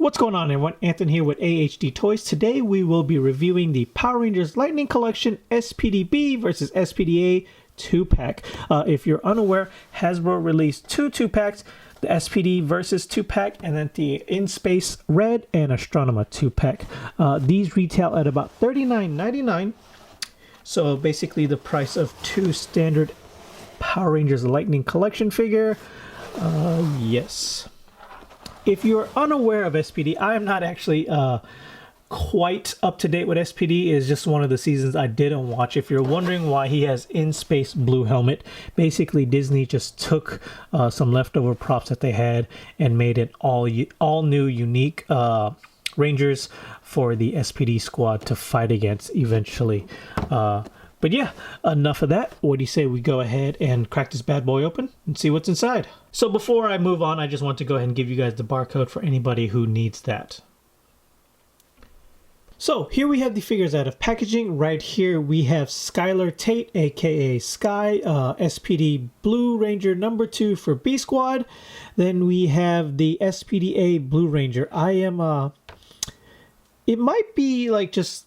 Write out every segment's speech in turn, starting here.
What's going on, everyone? Anthony here with AHD Toys. Today we will be reviewing the Power Rangers Lightning Collection SPD B versus SPD A 2-pack. If you're unaware, Hasbro released two 2-packs, the SPD versus 2-pack, and then the In Space Red and Astronema 2-pack. These retail at about $39.99. So basically the price of two standard Power Rangers Lightning Collection figure. Yes. If you're unaware of SPD, I am not actually quite up to date with SPD. It's just one of the seasons I didn't watch. If you're wondering why he has In Space blue helmet, basically Disney just took some leftover props that they had and made it all new, unique Rangers for the SPD squad to fight against eventually. But yeah, enough of that. What do you say we go ahead and crack this bad boy open and see what's inside? So before I move on, I just want to go ahead and give you guys the barcode for anybody who needs that. So here we have the figures out of packaging. Right here we have Skylar Tate, aka Sky, SPD Blue Ranger number 2 for B Squad. Then we have the SPD A Blue Ranger. It might be like just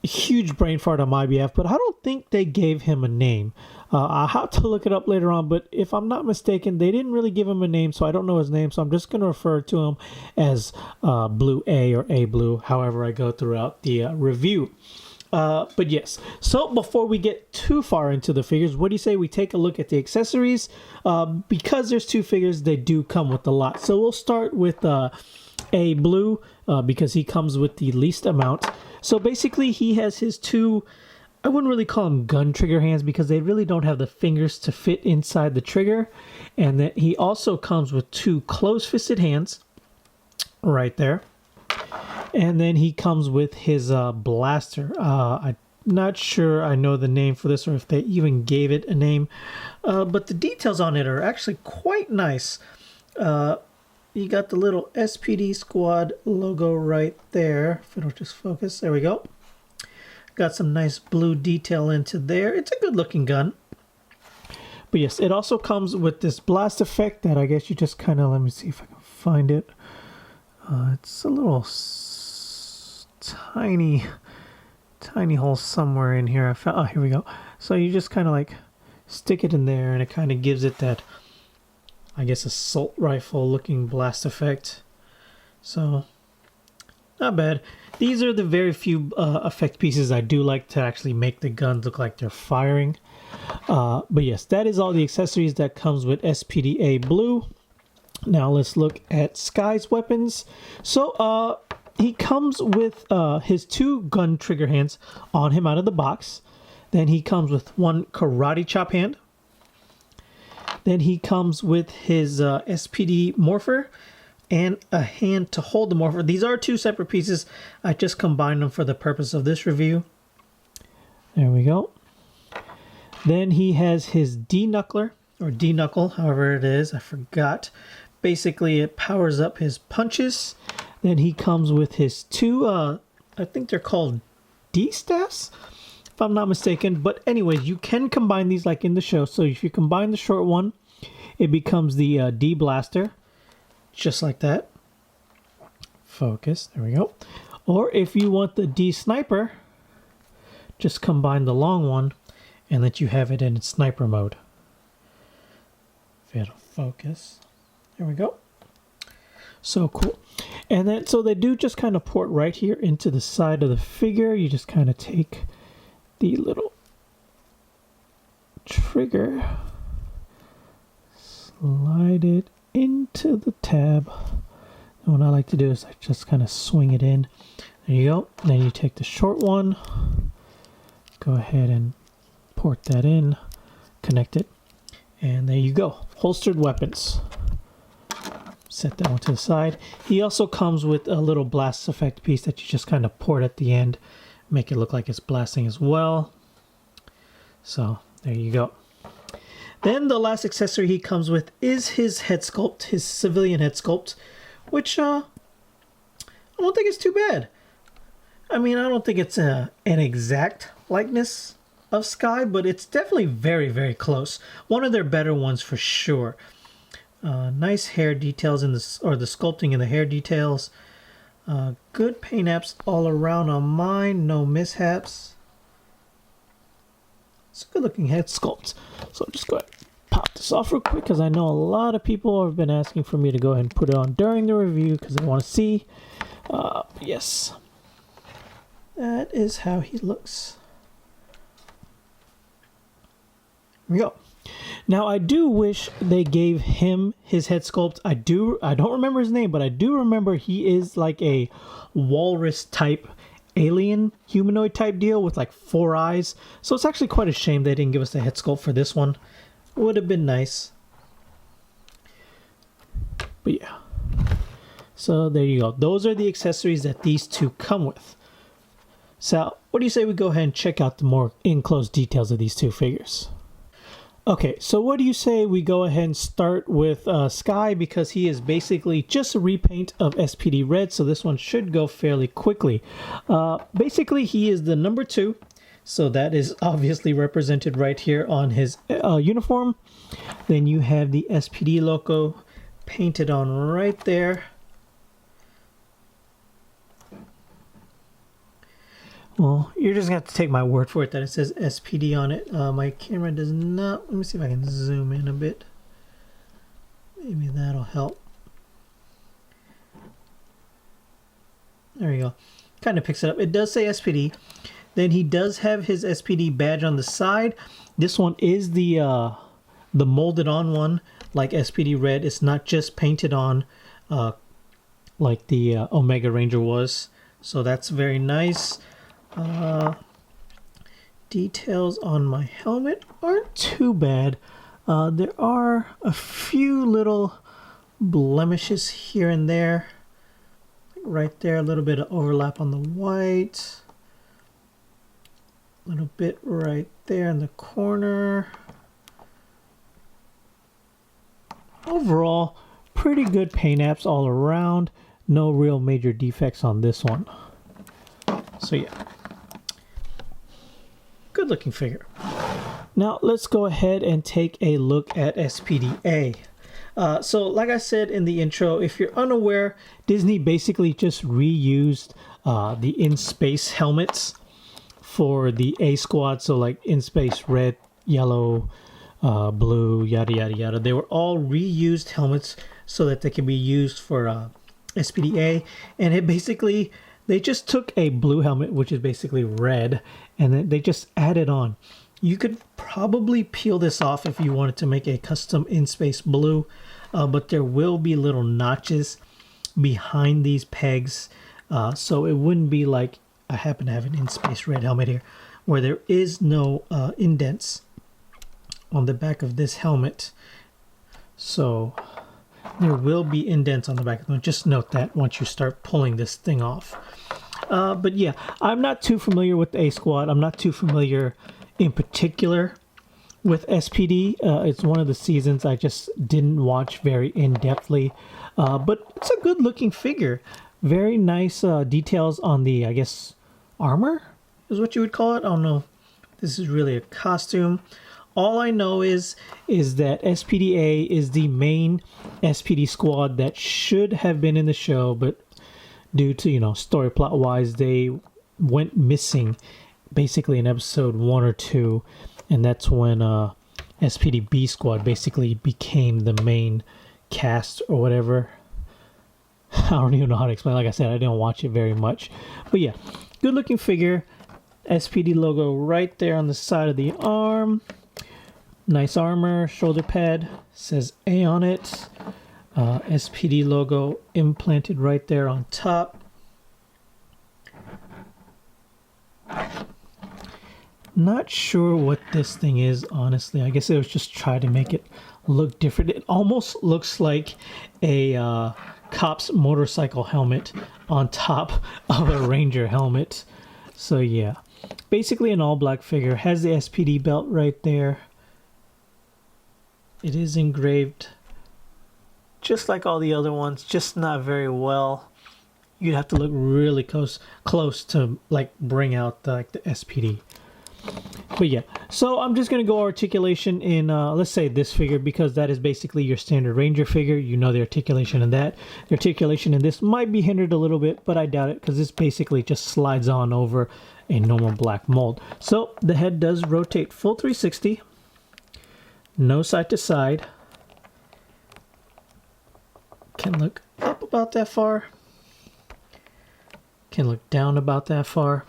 huge brain fart on my behalf, but I don't think they gave him a name. I'll have to look it up later on, but if I'm not mistaken, they didn't really give him a name, so I don't know his name, so I'm just going to refer to him as Blue A or A Blue, however I go throughout the review. But yes, so before we get too far into the figures, what do you say we take a look at the accessories? Because there's two figures, they do come with a lot. So we'll start with A Blue, because he comes with the least amount. So basically he has his two, I wouldn't really call them gun trigger hands because they really don't have the fingers to fit inside the trigger. And that he also comes with two closed-fisted hands right there. And then he comes with his blaster. I'm not sure I know the name for this or if they even gave it a name. But the details on it are actually quite nice. You got the little SPD Squad logo right there. If it'll just focus. There we go. Got some nice blue detail into there. It's a good looking gun. But yes, it also comes with this blast effect that I guess you just kind of, let me see if I can find it. It's a little tiny hole somewhere in here. I found, oh, here we go. So you just kind of like stick it in there and it kind of gives it that, I guess, assault rifle looking blast effect. So not bad. These are the very few effect pieces I do like to actually make the guns look like they're firing. But yes, that is all the accessories that comes with SPD A Blue. Now let's look at Sky's weapons. So he comes with his two gun trigger hands on him out of the box. Then he comes with one karate chop hand. Then he comes with his SPD morpher and a hand to hold the morpher. These are two separate pieces. I just combined them for the purpose of this review. There we go. Then he has his D-knuckler, or D-knuckle, however it is. I forgot. Basically, it powers up his punches. Then he comes with his two, I think they're called D-staffs, if I'm not mistaken. But anyways, you can combine these like in the show. So if you combine the short one, it becomes the D blaster, just like that. Focus, there we go. Or if you want the D sniper, just combine the long one and let you have it in its sniper mode. If it'll focus, there we go. So cool. And then, so they do just kind of port right here into the side of the figure. You just kind of take the little trigger, slide it into the tab. And what I like to do is I just kind of swing it in. There you go. Then you take the short one, go ahead and port that in, connect it, and there you go. Holstered weapons. Set that one to the side. He also comes with a little blast effect piece that you just kind of port at the end, make it look like it's blasting as well. So there you go. Then the last accessory he comes with is his head sculpt, his civilian head sculpt, which I don't think it's too bad. I mean, I don't think it's an exact likeness of Sky, but it's definitely very, very close. One of their better ones for sure. Nice hair details in the sculpting in the hair details. Good paint apps all around on mine, no mishaps. It's a good looking head sculpt. So I'm just going to pop this off real quick because I know a lot of people have been asking for me to go ahead and put it on during the review because they want to see. Yes, that is how he looks. Here we go. Now I do wish they gave him his head sculpt. I don't remember his name, but I do remember he is like a walrus type alien humanoid type deal with like 4 eyes. So it's actually quite a shame they didn't give us the head sculpt for this one. Would have been nice. But yeah. So there you go. Those are the accessories that these two come with. So what do you say we go ahead and check out the more in-close details of these two figures? Okay, so what do you say we go ahead and start with Sky, because he is basically just a repaint of SPD Red, so this one should go fairly quickly. Basically, he is the number 2, so that is obviously represented right here on his uniform. Then you have the SPD logo painted on right there. Well, you're just going to have to take my word for it that it says SPD on it. My camera does not. Let me see if I can zoom in a bit. Maybe that'll help. There you go. Kind of picks it up. It does say SPD. Then he does have his SPD badge on the side. This one is the molded on one, like SPD Red. It's not just painted on like the Omega Ranger was. So that's very nice. Details on my helmet aren't too bad. There are a few little blemishes here and there. Right there, a little bit of overlap on the white. A little bit right there in the corner. Overall, pretty good paint apps all around. No real major defects on this one. So yeah. Good looking figure. Now let's go ahead and take a look at SPD A. So like I said in the intro, if you're unaware, Disney basically just reused the in-space helmets for the A squad. So like in-space red, yellow, blue, yada yada yada. They were all reused helmets so that they can be used for SPD A. And it basically, they just took a blue helmet, which is basically red, and then they just added on. You could probably peel this off if you wanted to make a custom in-space blue, but there will be little notches behind these pegs, so it wouldn't be like I happen to have an in-space red helmet here, where there is no indents on the back of this helmet. So there will be indents on the back of them. Just note that once you start pulling this thing off. But yeah, I'm not too familiar with the A Squad. I'm not too familiar in particular with SPD. It's one of the seasons I just didn't watch very in-depthly. But it's a good looking figure. Very nice details on the, I guess, armor is what you would call it. I don't know. This is really a costume. All I know is that SPD A is the main SPD squad that should have been in the show, but due to, you know, story plot wise, they went missing basically in episode 1 or 2, and that's when SPD B squad basically became the main cast or whatever. I don't even know how to explain. Like I said, I didn't watch it very much, but yeah, good looking figure. SPD logo right there on the side of the arm. Nice armor, shoulder pad, says A on it. SPD logo implanted right there on top. Not sure what this thing is, honestly. I guess it was just trying to make it look different. It almost looks like a cop's motorcycle helmet on top of a Ranger helmet. So yeah, basically an all black figure. Has the SPD belt right there. It is engraved just like all the other ones, just not very well. You'd have to look really close to like bring out the SPD. But yeah, so I'm just going to go articulation in, let's say this figure, because that is basically your standard Ranger figure. You know the articulation in that. The articulation in this might be hindered a little bit, but I doubt it, because this basically just slides on over a normal black mold. So the head does rotate full 360, no side to side. Can look up about that far. Can look down about that far.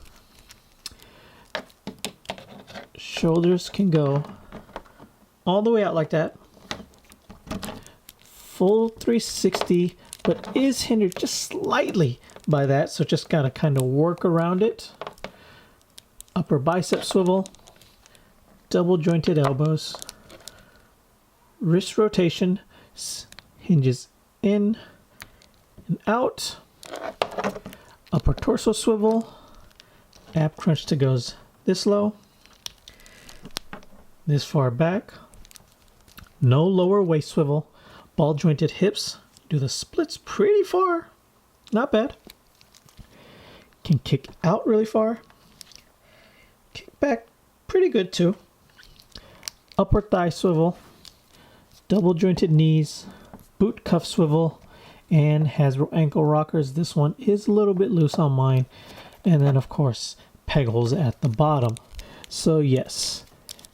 Shoulders can go all the way out like that. Full 360, but is hindered just slightly by that. So just gotta kind of work around it. Upper bicep swivel. Double jointed elbows. Wrist rotation. Hinges in and out. Upper torso swivel. Ab crunch to goes this low. This far back. No lower waist swivel. Ball jointed hips. Do the splits pretty far. Not bad. Can kick out really far. Kick back pretty good too. Upper thigh swivel. Double jointed knees. Boot cuff swivel. And Hasbro ankle rockers. This one is a little bit loose on mine. And then of course peg holes at the bottom. So yes.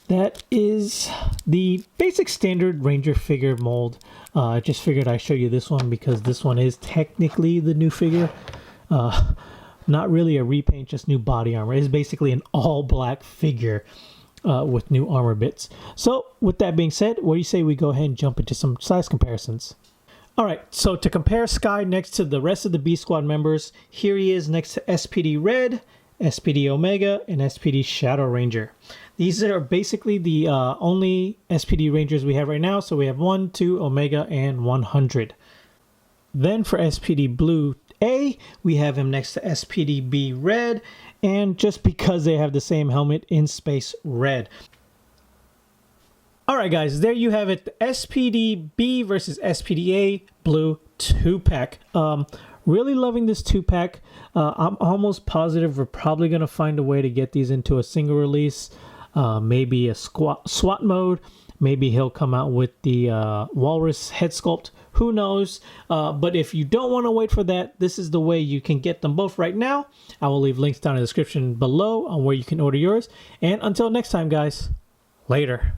That is the basic standard Ranger figure mold. I just figured I'd show you this one because this one is technically the new figure. Not really a repaint, just new body armor. It's basically an all black figure with new armor bits. So with that being said, what do you say we go ahead and jump into some size comparisons? Alright, so to compare Sky next to the rest of the B Squad members, here he is next to SPD Red, SPD Omega, and SPD Shadow Ranger. These are basically the only SPD Rangers we have right now. So we have 1, 2, Omega, and 100. Then for SPD Blue A, we have him next to SPD B Red. And just because they have the same helmet, in space red. Alright guys, there you have it. The SPD B versus SPD A Blue 2-pack. Really loving this 2-pack. I'm almost positive we're probably going to find a way to get these into a single release. Maybe a SWAT mode. Maybe he'll come out with the walrus head sculpt. Who knows? But if you don't want to wait for that, this is the way you can get them both right now. I will leave links down in the description below on where you can order yours. And until next time, guys, later.